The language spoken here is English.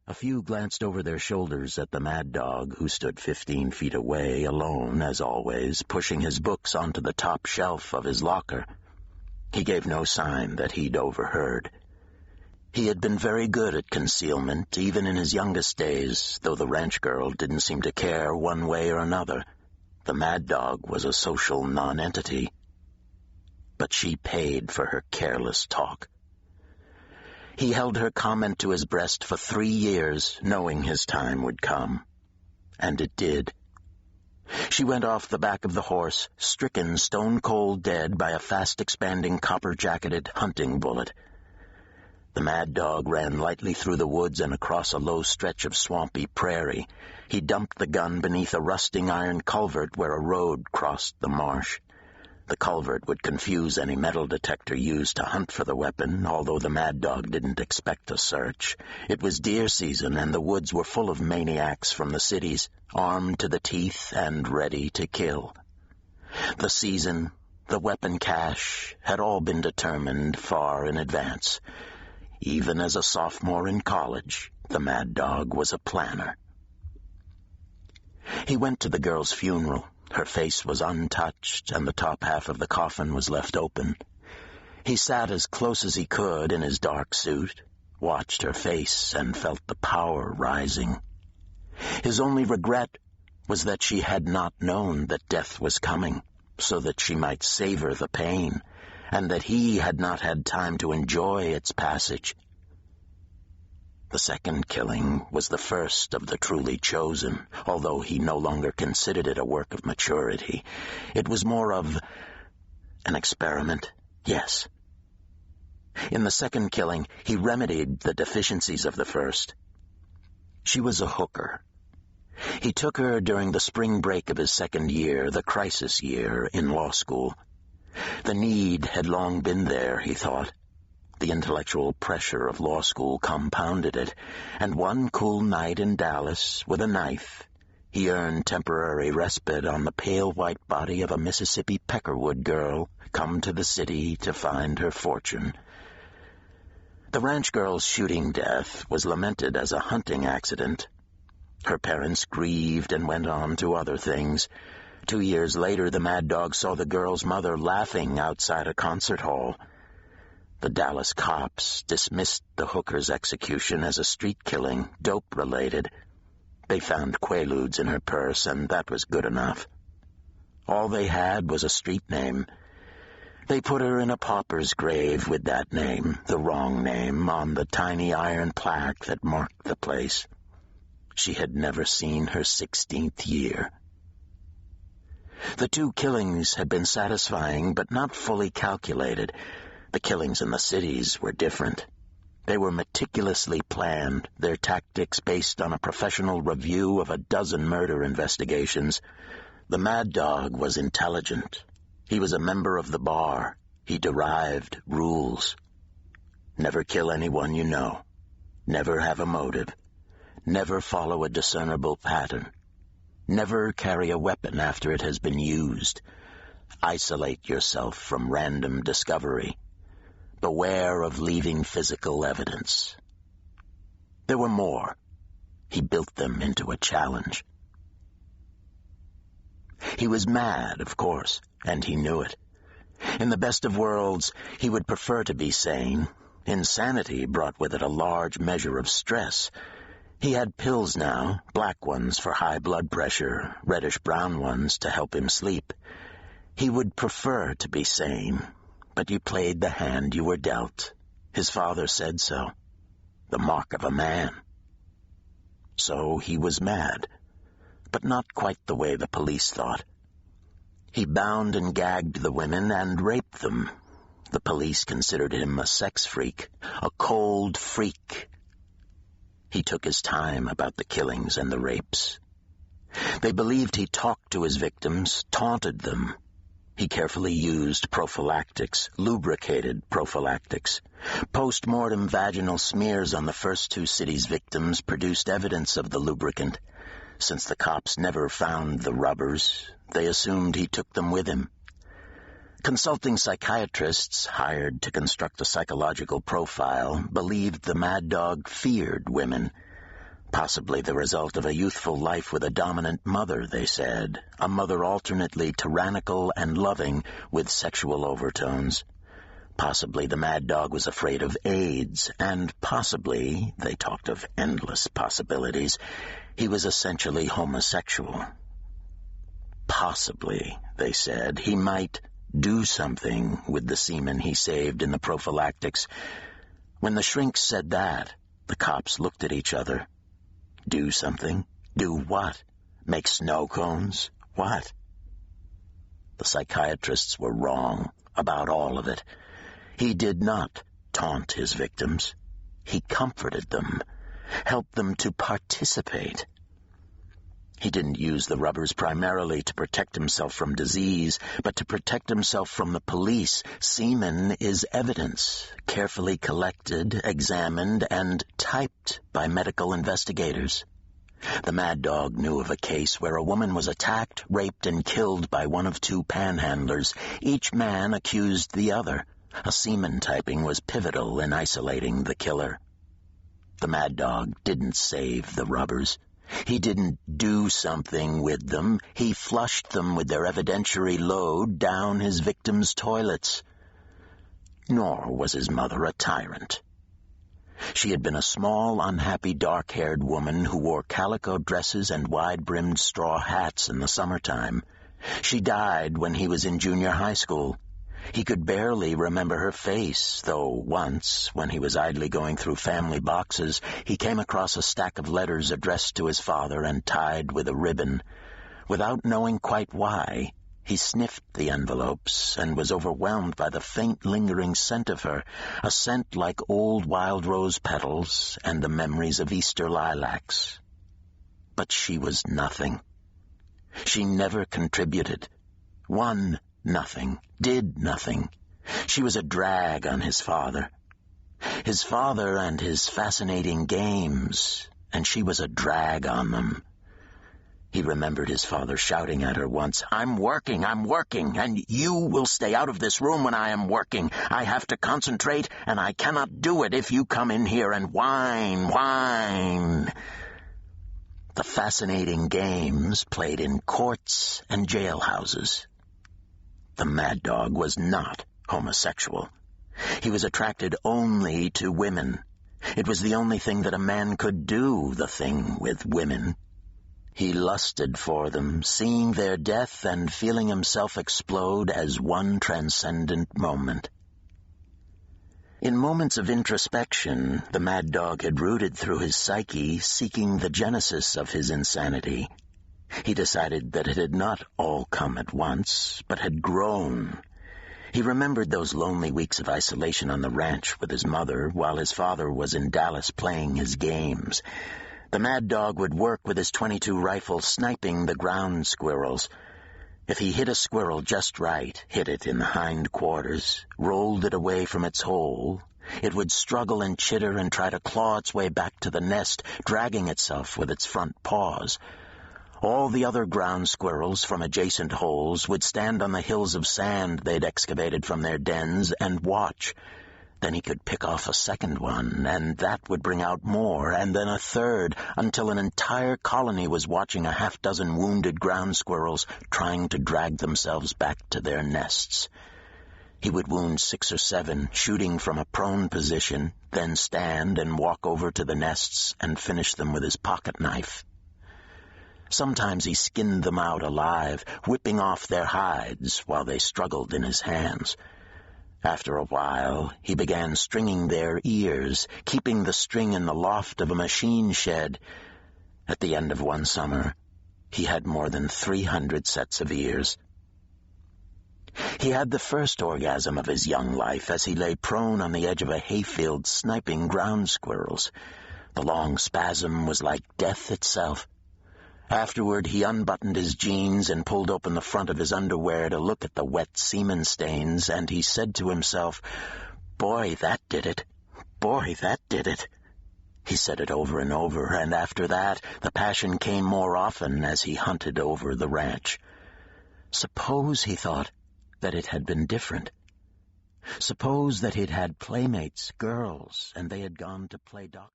A few glanced over their shoulders at the mad dog, who stood 15 feet away, alone, as always, pushing his books onto the top shelf of his locker. He gave no sign that he'd overheard. He had been very good at concealment, even in his youngest days, though the ranch girl didn't seem to care one way or another. The mad dog was a social nonentity. But she paid for her careless talk. He held her comment to his breast for 3 years, knowing his time would come. And it did. She went off the back of the horse, stricken stone-cold dead by a fast-expanding copper-jacketed hunting bullet. The mad dog ran lightly through the woods and across a low stretch of swampy prairie. He dumped the gun beneath a rusting iron culvert where a road crossed the marsh. The culvert would confuse any metal detector used to hunt for the weapon, although the mad dog didn't expect a search. It was deer season, and the woods were full of maniacs from the cities, armed to the teeth and ready to kill. The season, the weapon cache, had all been determined far in advance. Even as a sophomore in college, the mad dog was a planner. He went to the girl's funeral. Her face was untouched, and the top half of the coffin was left open. He sat as close as he could in his dark suit, watched her face, and felt the power rising. His only regret was that she had not known that death was coming, so that she might savor the pain, and that he had not had time to enjoy its passage. The second killing was the first of the truly chosen, although he no longer considered it a work of maturity. It was more of an experiment, yes. In the second killing, he remedied the deficiencies of the first. She was a hooker. He took her during the spring break of his second year, the crisis year, in law school. The need had long been there, he thought. The intellectual pressure of law school compounded it, and one cool night in Dallas, with a knife, he earned temporary respite on the pale white body of a Mississippi peckerwood girl come to the city to find her fortune. The ranch girl's shooting death was lamented as a hunting accident. Her parents grieved and went on to other things. 2 years later, the mad dog saw the girl's mother laughing outside a concert hall. The Dallas cops dismissed the hooker's execution as a street killing, dope-related. They found Quaaludes in her purse, and that was good enough. All they had was a street name. They put her in a pauper's grave with that name, the wrong name, on the tiny iron plaque that marked the place. She had never seen her 16th year. The 2 killings had been satisfying, but not fully calculated. The killings in the cities were different. They were meticulously planned, their tactics based on a professional review of a dozen murder investigations. The mad dog was intelligent. He was a member of the bar. He derived rules. Never kill anyone you know. Never have a motive. Never follow a discernible pattern. Never carry a weapon after it has been used. Isolate yourself from random discovery. Beware of leaving physical evidence. There were more. He built them into a challenge. He was mad, of course, and he knew it. In the best of worlds, he would prefer to be sane. Insanity brought with it a large measure of stress. He had pills now, black ones for high blood pressure, reddish-brown ones to help him sleep. He would prefer to be sane. But you played the hand you were dealt. His father said so. The mark of a man. So he was mad, but not quite the way the police thought. He bound and gagged the women and raped them. The police considered him a sex freak, a cold freak. He took his time about the killings and the rapes. They believed he talked to his victims, taunted them. He carefully used prophylactics, lubricated prophylactics. Post-mortem vaginal smears on the first 2 cities' victims produced evidence of the lubricant. Since the cops never found the rubbers, they assumed he took them with him. Consulting psychiatrists, hired to construct a psychological profile, believed the mad dog feared women. Possibly the result of a youthful life with a dominant mother, they said, a mother alternately tyrannical and loving with sexual overtones. Possibly the mad dog was afraid of AIDS, and possibly, they talked of endless possibilities, he was essentially homosexual. Possibly, they said, he might do something with the semen he saved in the prophylactics. When the shrinks said that, the cops looked at each other. Do something? Do what? Make snow cones? What? The psychiatrists were wrong about all of it. He did not taunt his victims. He comforted them, helped them to participate. He didn't use the rubbers primarily to protect himself from disease, but to protect himself from the police. Semen is evidence, carefully collected, examined, and typed by medical investigators. The mad dog knew of a case where a woman was attacked, raped, and killed by one of two panhandlers. Each man accused the other. A semen typing was pivotal in isolating the killer. The mad dog didn't save the rubbers. He didn't do something with them. He flushed them with their evidentiary load down his victims' toilets. Nor was his mother a tyrant. She had been a small, unhappy, dark-haired woman who wore calico dresses and wide-brimmed straw hats in the summertime. She died when he was in junior high school. He could barely remember her face, though once, when he was idly going through family boxes, he came across a stack of letters addressed to his father and tied with a ribbon. Without knowing quite why, he sniffed the envelopes and was overwhelmed by the faint, lingering scent of her, a scent like old wild rose petals and the memories of Easter lilacs. But she was nothing. She never contributed. Won nothing, did nothing. She was a drag on his father. His father and his fascinating games, and she was a drag on them. He remembered his father shouting at her once, I'm working, and you will stay out of this room when I am working. I have to concentrate, and I cannot do it if you come in here and whine. The fascinating games played in courts and jailhouses. The mad dog was not homosexual. He was attracted only to women. It was the only thing that a man could do, the thing with women. He lusted for them, seeing their death and feeling himself explode as one transcendent moment. In moments of introspection, the mad dog had rooted through his psyche, seeking the genesis of his insanity. He decided that it had not all come at once, but had grown. He remembered those lonely weeks of isolation on the ranch with his mother while his father was in Dallas playing his games. The mad dog would work with his .22 rifle sniping the ground squirrels. If he hit a squirrel just right, hit it in the hind quarters, rolled it away from its hole, it would struggle and chitter and try to claw its way back to the nest, dragging itself with its front paws. All the other ground squirrels from adjacent holes would stand on the hills of sand they'd excavated from their dens and watch. Then he could pick off a second one, and that would bring out more, and then a third, until an entire colony was watching a half-dozen wounded ground squirrels trying to drag themselves back to their nests. He would wound 6 or 7, shooting from a prone position, then stand and walk over to the nests and finish them with his pocket knife. Sometimes he skinned them out alive, whipping off their hides while they struggled in his hands. After a while, he began stringing their ears, keeping the string in the loft of a machine shed. At the end of one summer, he had more than 300 sets of ears. He had the first orgasm of his young life as he lay prone on the edge of a hayfield sniping ground squirrels. The long spasm was like death itself. Afterward, he unbuttoned his jeans and pulled open the front of his underwear to look at the wet semen stains, and he said to himself, "Boy, that did it. Boy, that did it." He said it over and over, and after that, the passion came more often as he hunted over the ranch. Suppose, he thought, that it had been different. Suppose that he'd had playmates, girls, and they had gone to play doctor.